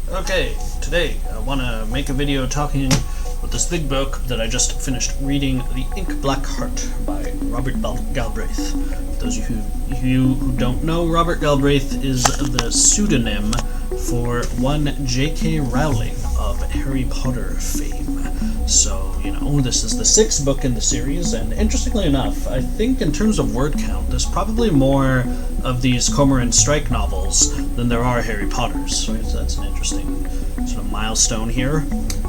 Okay, today I want to make a video talking about this big book that I just finished reading, The Inkblack Heart by Robert Galbraith. For those of you who don't know, Robert Galbraith is the pseudonym for one J.K. Rowling of Harry Potter fame. So, this is the sixth book in the series, and interestingly enough, I think in terms of word count, there's probably more of these Cormoran Strike novels than there are Harry Potters, right? So that's an interesting sort of milestone here.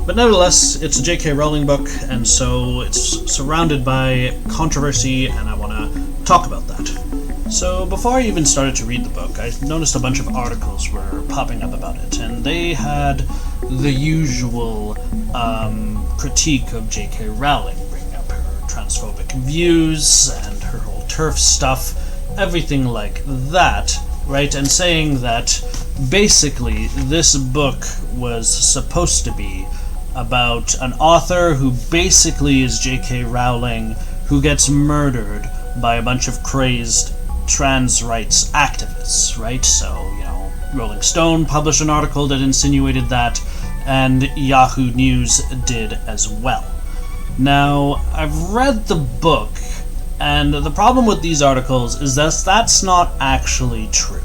But nevertheless, it's a J.K. Rowling book, and so it's surrounded by controversy, and I want to talk about that. So before I even started to read the book, I noticed a bunch of articles were popping up about it, and they had the usual critique of J.K. Rowling, bringing up her transphobic views and her whole TERF stuff, everything like that, right? And saying that basically this book was supposed to be about an author who basically is J.K. Rowling, who gets murdered by a bunch of crazed trans rights activists, right? So, Rolling Stone published an article that insinuated that, and Yahoo News did as well. Now, I've read the book, and the problem with these articles is that that's not actually true.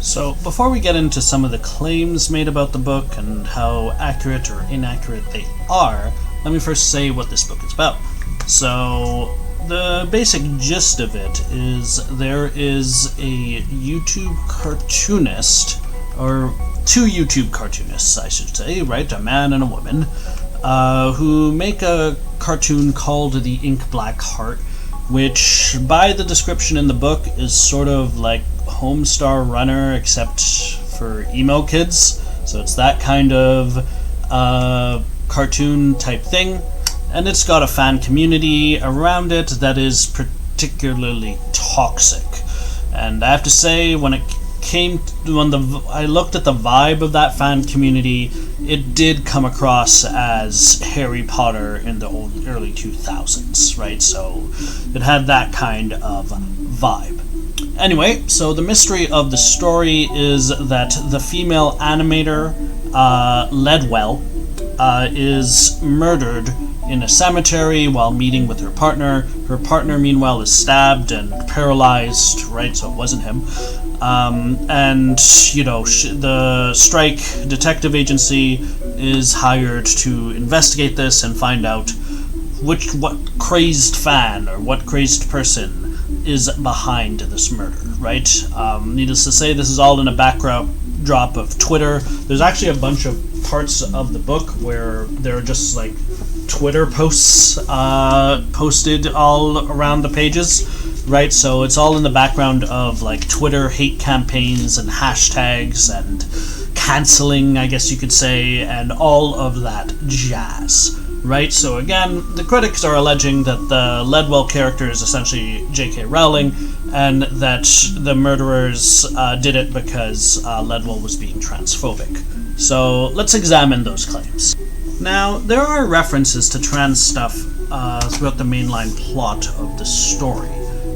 So, before we get into some of the claims made about the book and how accurate or inaccurate they are, let me first say what this book is about. So, the basic gist of it is there is a YouTube cartoonist, or two YouTube cartoonists, I should say, right? A man and a woman, who make a cartoon called The Inkblack Heart, which, by the description in the book, is sort of like Homestar Runner, except for emo kids. So it's that kind of cartoon type thing. And it's got a fan community around it that is particularly toxic. And I have to say, when I looked at the vibe of that fan community, it did come across as Harry Potter in the early 2000s, right? So it had that kind of vibe. Anyway, so the mystery of the story is that the female animator, Ledwell, is murdered in a cemetery while meeting with her partner. Her partner, meanwhile, is stabbed and paralyzed, right? So it wasn't him. And the Strike Detective Agency is hired to investigate this and find out what crazed fan or what crazed person is behind this murder, right? Needless to say, this is all in a backdrop of Twitter. There's actually a bunch of parts of the book where there are just like Twitter posts posted all around the pages, right? So it's all in the background of like Twitter hate campaigns and hashtags and canceling, I guess you could say, and all of that jazz, right? So again, the critics are alleging that the Ledwell character is essentially J.K. Rowling, and that the murderers did it because Ledwell was being transphobic. So let's examine those claims. Now, there are references to trans stuff throughout the mainline plot of the story,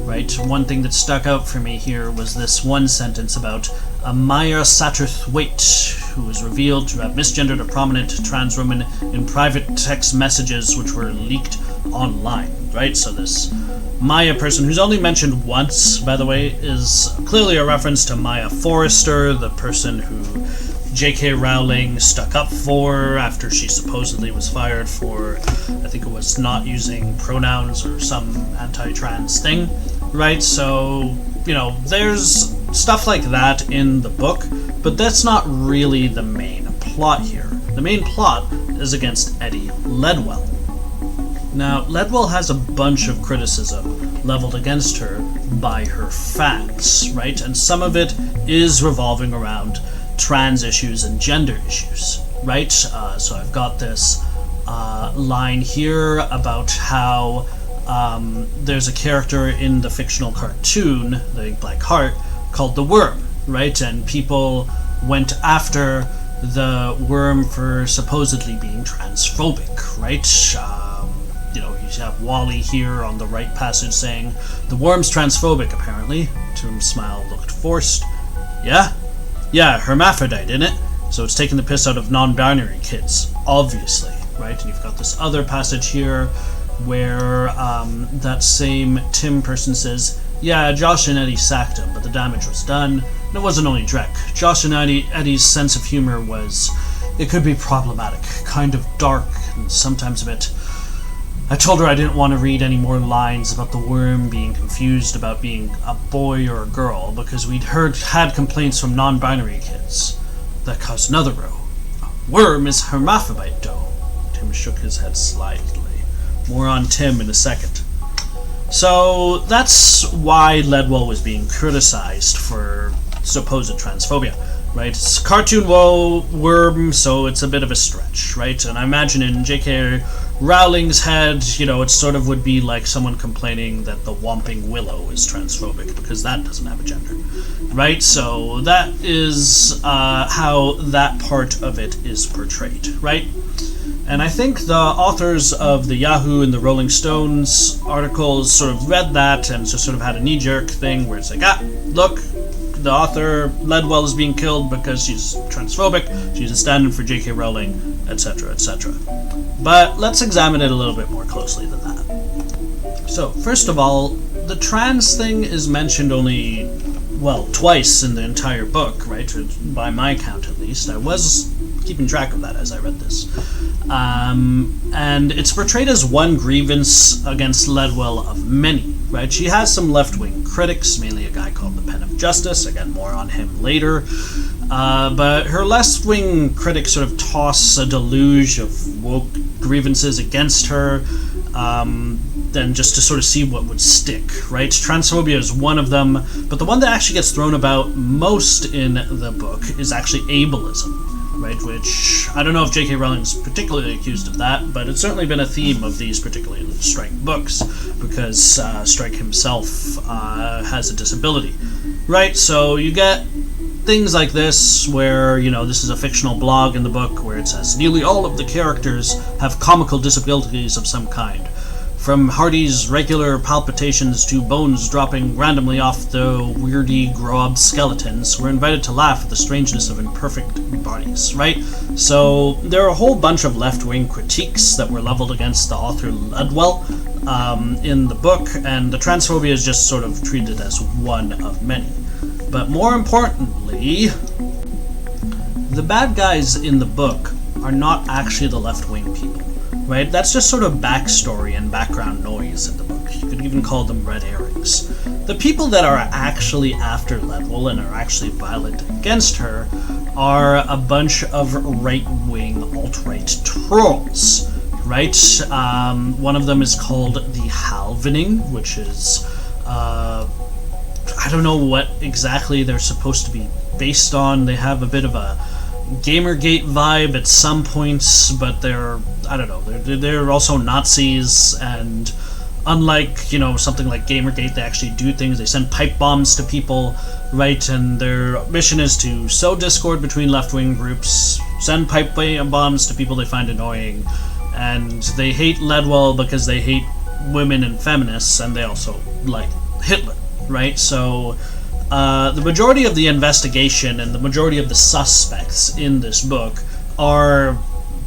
right? One thing that stuck out for me here was this one sentence about Maya Satterthwaite, who was revealed to have misgendered a prominent trans woman in private text messages which were leaked online, right? So this Maya person, who's only mentioned once, by the way, is clearly a reference to Maya Forrester, the person who J.K. Rowling stuck up for after she supposedly was fired for, I think it was not using pronouns or some anti-trans thing, right? So, there's stuff like that in the book, but that's not really the main plot here. The main plot is against Eddie Ledwell. Now, Ledwell has a bunch of criticism leveled against her by her fans, right? And some of it is revolving around trans issues and gender issues, right? So I've got this line here about how there's a character in the fictional cartoon, The Inkblack Heart, called the Worm, right? And people went after the Worm for supposedly being transphobic, right? You have Wally here on the right passage saying, "The Worm's transphobic, apparently." Tim's smile looked forced. Yeah, hermaphrodite, innit? So it's taking the piss out of non-binary kids, obviously, right? And you've got this other passage here where that same Tim person says, yeah, Josh and Eddie sacked him, but the damage was done. And it wasn't only Drek. Josh and Eddie's sense of humor was, it could be problematic, kind of dark, and sometimes a bit... I told her I didn't want to read any more lines about the worm being confused about being a boy or a girl, because we'd had complaints from non-binary kids. That caused another row. A worm is hermaphrodite, though. Tim shook his head slightly. More on Tim in a second. So that's why Ledwell was being criticized for supposed transphobia, right? It's cartoon worm, so it's a bit of a stretch, right? And I imagine in J.K. Rowling's head, you know, it sort of would be like someone complaining that the Whomping Willow is transphobic, because that doesn't have a gender, right? So that is how that part of it is portrayed, right? And I think the authors of the Yahoo and the Rolling Stones articles sort of read that and just sort of had a knee-jerk thing where it's like, look, the author Ledwell is being killed because she's transphobic, she's a stand-in for J.K. Rowling, etc., etc. But let's examine it a little bit more closely than that. So, first of all, the trans thing is mentioned only, well, twice in the entire book, right? By my count, at least. I was keeping track of that as I read this. And it's portrayed as one grievance against Ledwell of many, right? She has some left-wing critics, mainly a guy called the Pen of Justice, again, more on him later. But her left-wing critics sort of toss a deluge of woke grievances against her, then just to sort of see what would stick, right? Transphobia is one of them, but the one that actually gets thrown about most in the book is actually ableism, right? Which, I don't know if J.K. Rowling's particularly accused of that, but it's certainly been a theme of these particularly Strike books, because Strike himself has a disability, right? So you get things like this, where, you know, this is a fictional blog in the book where it says, nearly all of the characters have comical disabilities of some kind. From Hardy's regular palpitations to bones dropping randomly off the weirdy grow-up skeletons, we're invited to laugh at the strangeness of imperfect bodies, right? So there are a whole bunch of left-wing critiques that were leveled against the author Ledwell in the book, and the transphobia is just sort of treated as one of many. But more importantly, the bad guys in the book are not actually the left-wing people, right? That's just sort of backstory and background noise in the book. You could even call them red herrings. The people that are actually after Ledwell and are actually violent against her are a bunch of right-wing, alt-right trolls, right? One of them is called the Halvening, which is... I don't know what exactly they're supposed to be based on. They have a bit of a Gamergate vibe at some points, but they're, I don't know, they're also Nazis, and unlike, you know, something like Gamergate, they actually do things. They send pipe bombs to people, right? And their mission is to sow discord between left-wing groups, send pipe bombs to people they find annoying, and they hate Ledwell because they hate women and feminists, and they also like Hitler. Right, so the majority of the investigation and the majority of the suspects in this book are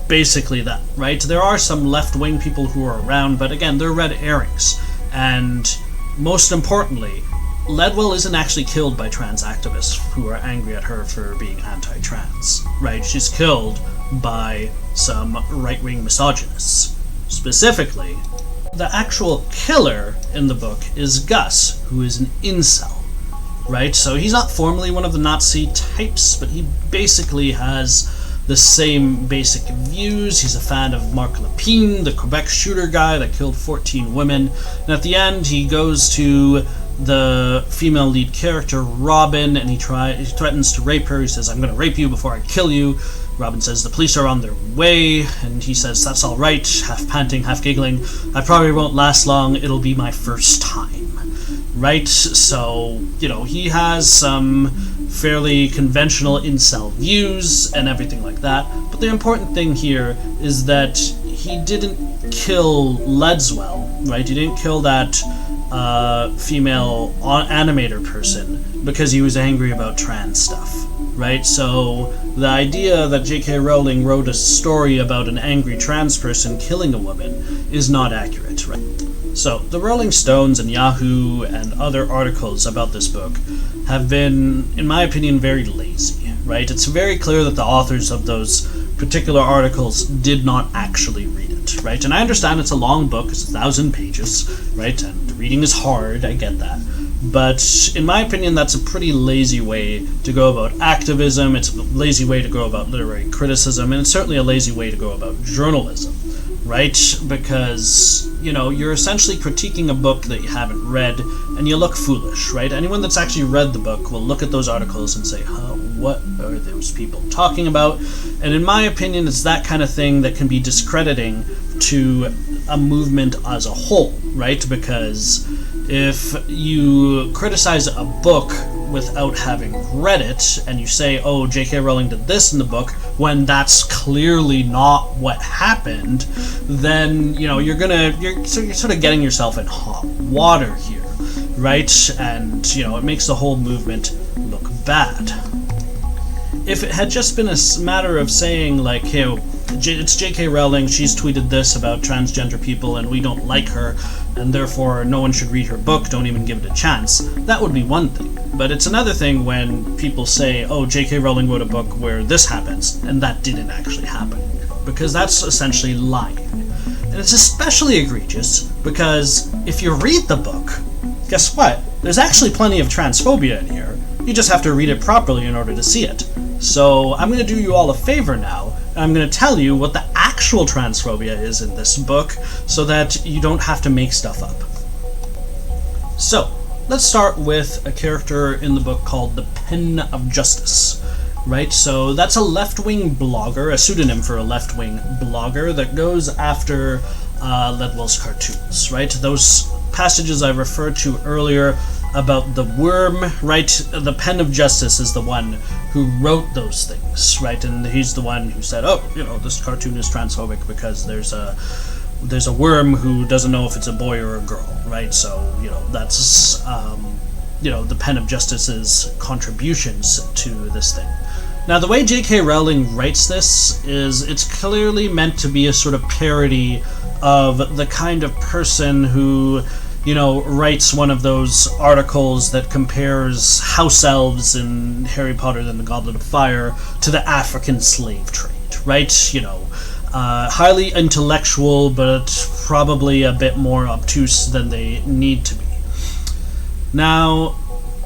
basically that, right? There are some left-wing people who are around, but again, they're red herrings. And most importantly, Ledwell isn't actually killed by trans activists who are angry at her for being anti-trans, right? She's killed by some right-wing misogynists. Specifically, the actual killer in the book is Gus, who is an incel, right? So he's not formally one of the Nazi types, but he basically has the same basic views. He's a fan of Marc Lepine, the Quebec shooter guy that killed 14 women. And at the end, he goes to the female lead character, Robin, and he threatens to rape her. He says, I'm going to rape you before I kill you. Robin says the police are on their way, and he says, that's all right, half panting, half giggling. I probably won't last long, it'll be my first time. Right? So, you know, he has some fairly conventional incel views and everything like that, but the important thing here is that he didn't kill Ledwell, right? He didn't kill that female animator person because he was angry about trans stuff. right? So the idea that J.K. Rowling wrote a story about an angry trans person killing a woman is not accurate, right? So the Rolling Stones and Yahoo and other articles about this book have been, in my opinion, very lazy, right? It's very clear that the authors of those particular articles did not actually read it, right? And I understand it's a long book, it's 1,000 pages, right? And reading is hard, I get that. But in my opinion, that's a pretty lazy way to go about activism, it's a lazy way to go about literary criticism, and it's certainly a lazy way to go about journalism, right? Because, you're essentially critiquing a book that you haven't read, and you look foolish, right? Anyone that's actually read the book will look at those articles and say, what are those people talking about? And in my opinion, it's that kind of thing that can be discrediting to a movement as a whole, right? Because if you criticize a book without having read it, and you say, oh, J.K. Rowling did this in the book, when that's clearly not what happened, then, you're sort of getting yourself in hot water here, right? And, it makes the whole movement look bad. If it had just been a matter of saying, like, hey, it's J.K. Rowling, she's tweeted this about transgender people and we don't like her, and therefore no one should read her book, don't even give it a chance, that would be one thing. But it's another thing when people say, oh, J.K. Rowling wrote a book where this happens, and that didn't actually happen. Because that's essentially lying. And it's especially egregious because if you read the book, guess what? There's actually plenty of transphobia in here. You just have to read it properly in order to see it. So I'm going to do you all a favor now, and I'm going to tell you what the actual transphobia is in this book so that you don't have to make stuff up. So, let's start with a character in the book called the Pen of Justice, right? So that's a left-wing blogger, a pseudonym for a left-wing blogger that goes after Ledwell's cartoons, right? Those passages I referred to earlier about the worm, right? The Pen of Justice is the one who wrote those things, right? And he's the one who said, oh, this cartoon is transphobic because there's a worm who doesn't know if it's a boy or a girl, right? So, that's, the Pen of Justice's contributions to this thing. Now, the way J.K. Rowling writes this is it's clearly meant to be a sort of parody of the kind of person who, writes one of those articles that compares house elves in Harry Potter and the Goblet of Fire to the African slave trade, right? Highly intellectual, but probably a bit more obtuse than they need to be. Now,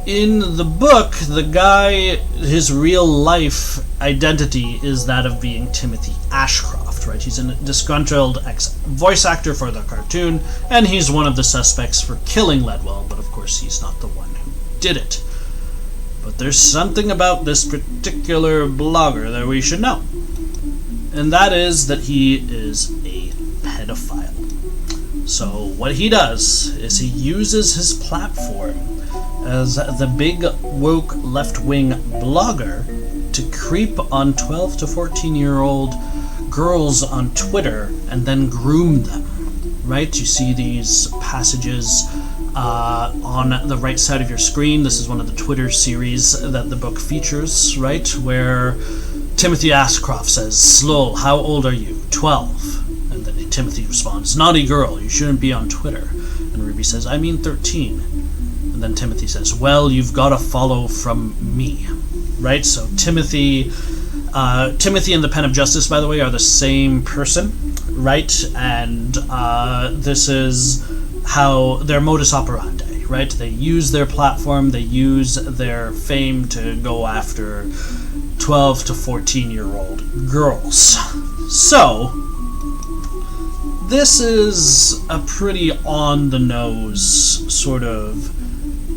in the book, the guy, his real life identity is that of being Timothy Ashcroft, right? He's a disgruntled ex-voice actor for the cartoon, and he's one of the suspects for killing Ledwell, but of course he's not the one who did it. But there's something about this particular blogger that we should know, and that is that he is a pedophile. So what he does is he uses his platform as the big woke left-wing blogger to creep on 12 to 14-year-old girls on Twitter and then groom them, right? You see these passages on the right side of your screen. This is one of the Twitter series that the book features, right? Where Timothy Ashcroft says, lol, how old are you? 12. And then Timothy responds, naughty girl, you shouldn't be on Twitter. And Ruby says, I mean 13. And then Timothy says, well, you've got to follow from me, right? So Timothy and the Pen of Justice, by the way, are the same person, right? And this is how their modus operandi, right? They use their platform, they use their fame to go after 12 to 14-year-old girls. So, this is a pretty on-the-nose sort of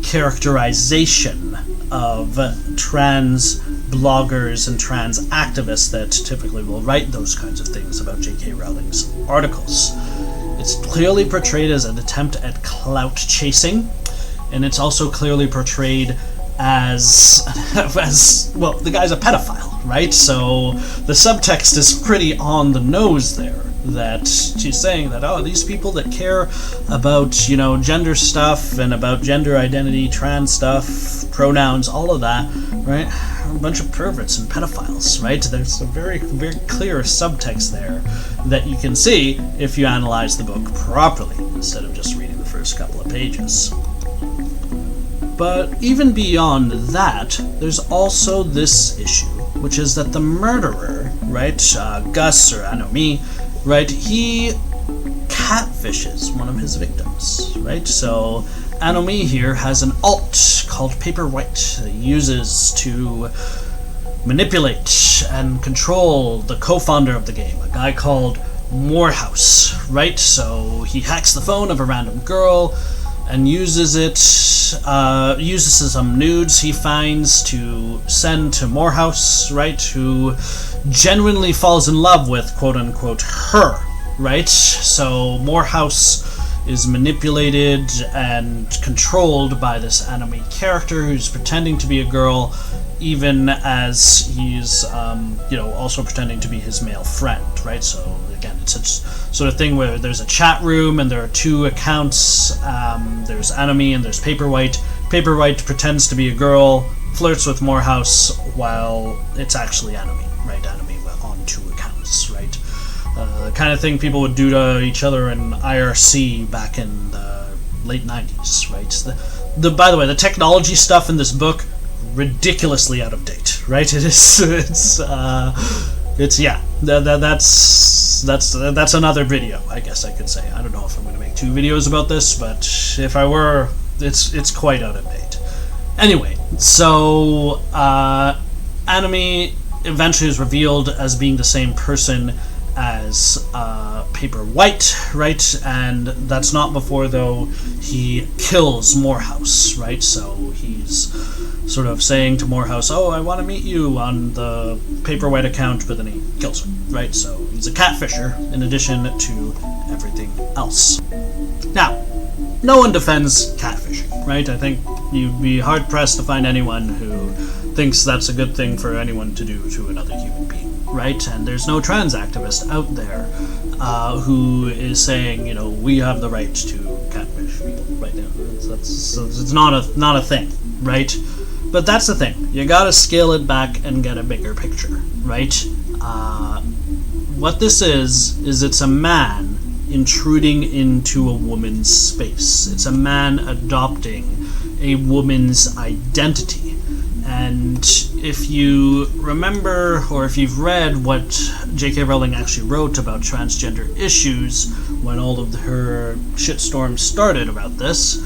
characterization of trans bloggers and trans activists that typically will write those kinds of things about J.K. Rowling's articles. It's clearly portrayed as an attempt at clout chasing, and it's also clearly portrayed as well, the guy's a pedophile, right? So the subtext is pretty on the nose there, that she's saying that, oh, these people that care about, gender stuff and about gender identity, trans stuff, pronouns, all of that, right? a bunch of perverts and pedophiles, right? There's a very, very clear subtext there that you can see if you analyze the book properly, instead of just reading the first couple of pages. But even beyond that, there's also this issue, which is that the murderer, right, Gus or Anomi, right, he catfishes one of his victims, right? So Anomi here has an alt called Paperwhite that he uses to manipulate and control the co-founder of the game, a guy called Morehouse, right? So he hacks the phone of a random girl and uses some nudes he finds to send to Morehouse, right, who genuinely falls in love with, quote-unquote, her, right? So Morehouse is manipulated and controlled by this anime character who's pretending to be a girl, even as he's, also pretending to be his male friend, right? So again, it's a sort of thing where there's a chat room and there are two accounts. There's Anime and there's Paperwhite. Paperwhite pretends to be a girl, flirts with Morehouse, while it's actually Anime, right? Anime on two accounts, right? The kind of thing people would do to each other in IRC back in the late 90s, right? By the way, the technology stuff in this book, ridiculously out of date, right? That's another video, I guess I could say. I don't know if I'm going to make 2 videos about this, but if I were, it's quite out of date. Anyway, so Anime eventually is revealed as being the same person as Paperwhite, right? And that's not before, though, he kills Morehouse, right? So he's sort of saying to Morehouse, oh, I want to meet you on the Paperwhite account, but then he kills her, right? So he's a catfisher in addition to everything else. Now, no one defends catfishing, right? I think you'd be hard-pressed to find anyone who thinks that's a good thing for anyone to do to another human being, right? And there's no trans activist out there who is saying, we have the right to catfish people right now. It's not a thing, right? But that's the thing. You gotta scale it back and get a bigger picture, right? What this is it's a man intruding into a woman's space. It's a man adopting a woman's identity. And if you remember, or if you've read what J.K. Rowling actually wrote about transgender issues when all of her shitstorm started about this,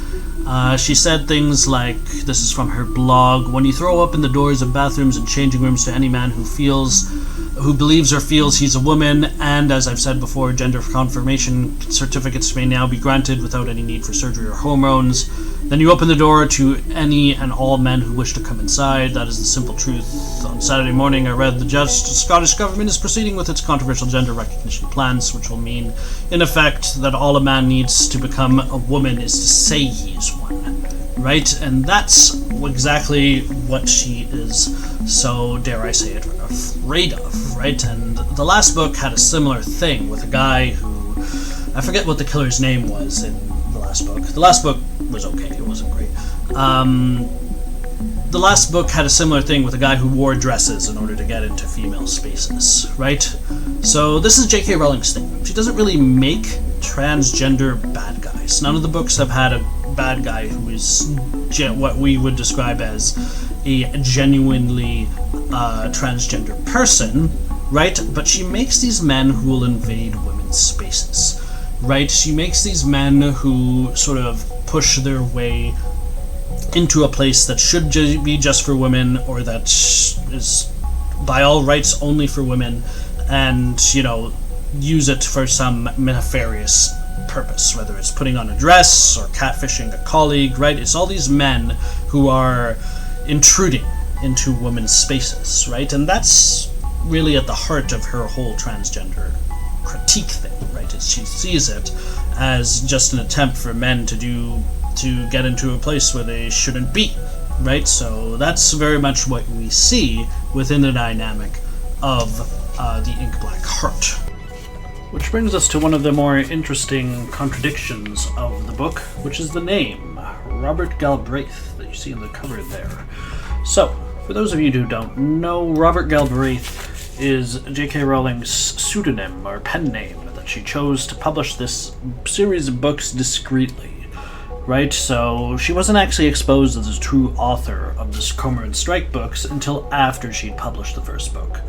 she said things like, this is from her blog, when you throw open the doors of bathrooms and changing rooms to any man who believes or feels he's a woman, and as I've said before, gender confirmation certificates may now be granted without any need for surgery or hormones, then you open the door to any and all men who wish to come inside. That is the simple truth. On Saturday morning I read the Scottish Government is proceeding with its controversial gender recognition plans, which will mean, in effect, that all a man needs to become a woman is to say he's one. Right? And that's exactly what she is, so dare I say it, afraid of, right? And the last book had a similar thing with a guy who, I forget what the killer's name was in the last book. The last book was okay, it wasn't great. The last book had a similar thing with a guy who wore dresses in order to get into female spaces, right? So this is J.K. Rowling's thing. She doesn't really make transgender bad guys. None of the books have had a bad guy who is what we would describe as a genuinely transgender person, right? But she makes these men who will invade women's spaces, right? She makes these men who sort of push their way into a place that should be just for women, or that is by all rights only for women, and, use it for some nefarious purpose, whether it's putting on a dress or catfishing a colleague, right? It's all these men who are intruding into women's spaces, right? And that's really at the heart of her whole transgender critique thing, right? She sees it as just an attempt for men to get into a place where they shouldn't be, right? So that's very much what we see within the dynamic of the Inkblack heart. Which brings us to one of the more interesting contradictions of the book, which is the name, Robert Galbraith, that you see in the cover there. So, For those of you who don't know, Robert Galbraith is J.K. Rowling's pseudonym or pen name that she chose to publish this series of books discreetly. Right, so she wasn't actually exposed as a true author of the Cormorant Strike books until after she'd published the first book.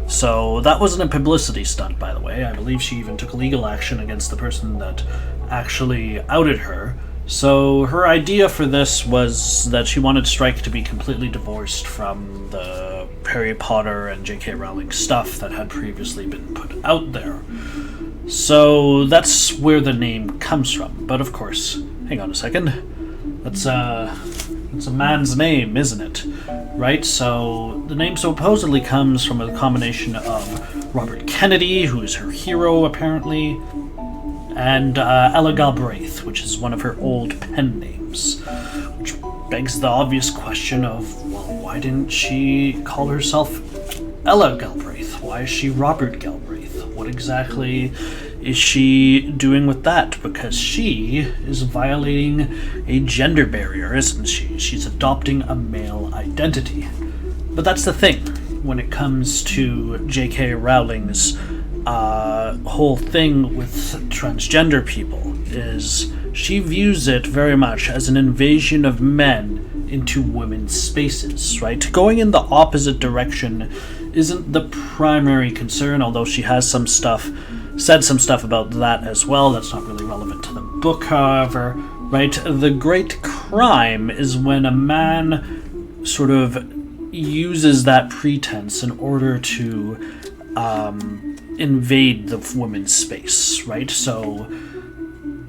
So that wasn't a publicity stunt, by the way. I believe she even took legal action against the person that actually outed her. So her idea for this was that she wanted Strike to be completely divorced from the Harry Potter and J.K. Rowling stuff that had previously been put out there. So that's where the name comes from. But of course, hang on a second. That's a man's name, isn't it? Right? So the name supposedly comes from a combination of Robert Kennedy, who is her hero apparently, and Ella Galbraith, which is one of her old pen names. Which begs the obvious question of, well, why didn't she call herself Ella Galbraith? Why is she Robert Galbraith? What exactly is she doing with that? Because she is violating a gender barrier, isn't she? She's adopting a male identity. But that's the thing when it comes to J.K. Rowling's whole thing with transgender people, is she views it very much as an invasion of men into women's spaces, right? Going in the opposite direction isn't the primary concern, although she has said some stuff about that as well. That's not really relevant to the book, however, right? The great crime is when a man sort of uses that pretense in order to invade the woman's space, right? So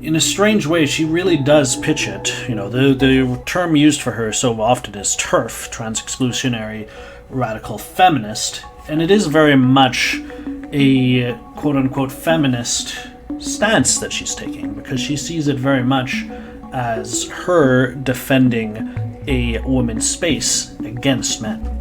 in a strange way, she really does pitch it. You know, the term used for her so often is TERF, trans-exclusionary radical feminist, and it is very much a quote-unquote feminist stance that she's taking, because she sees it very much as her defending a woman's space against men.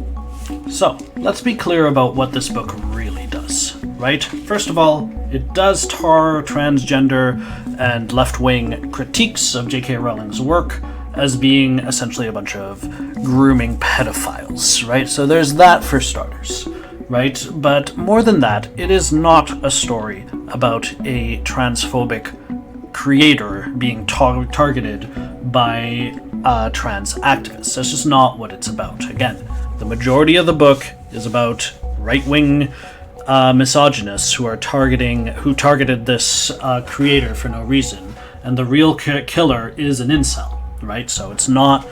So, let's be clear about what this book really does, right? First of all, it does tar transgender and left-wing critiques of J.K. Rowling's work as being essentially a bunch of grooming pedophiles, right? So there's that for starters, right? But more than that, it is not a story about a transphobic creator being targeted by trans activists. That's just not what it's about. Again, the majority of the book is about right-wing misogynists who targeted this creator for no reason, and the real killer is an incel. Right, so it's not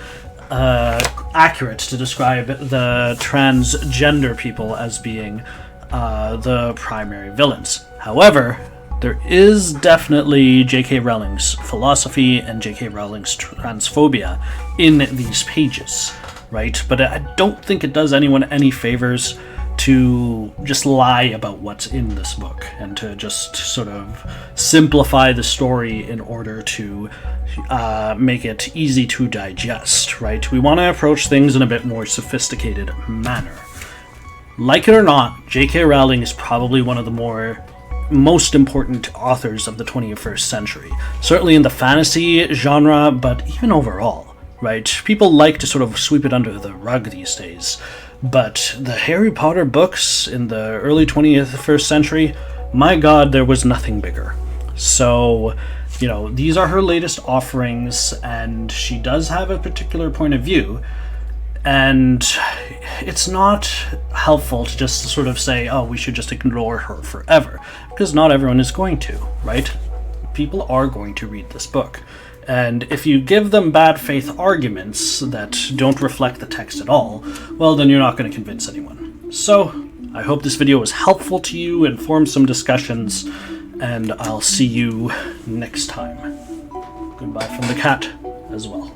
accurate to describe the transgender people as being the primary villains. However, there is definitely J.K. Rowling's philosophy and J.K. Rowling's transphobia in these pages, right? But I don't think it does anyone any favors to just lie about what's in this book and to just sort of simplify the story in order to make it easy to digest, right? We want to approach things in a bit more sophisticated manner. Like it or not, J.K. Rowling is probably one of the most important authors of the 21st century. Certainly in the fantasy genre, but even overall, right? People like to sort of sweep it under the rug these days. But the Harry Potter books in the early 21st century, my god, there was nothing bigger. So, you know, these are her latest offerings, and she does have a particular point of view. And it's not helpful to just sort of say, oh, we should just ignore her forever. Because not everyone is going to, right? People are going to read this book. And if you give them bad faith arguments that don't reflect the text at all, well, then you're not going to convince anyone. So, I hope this video was helpful to you, informed some discussions, and I'll see you next time. Goodbye from the cat as well.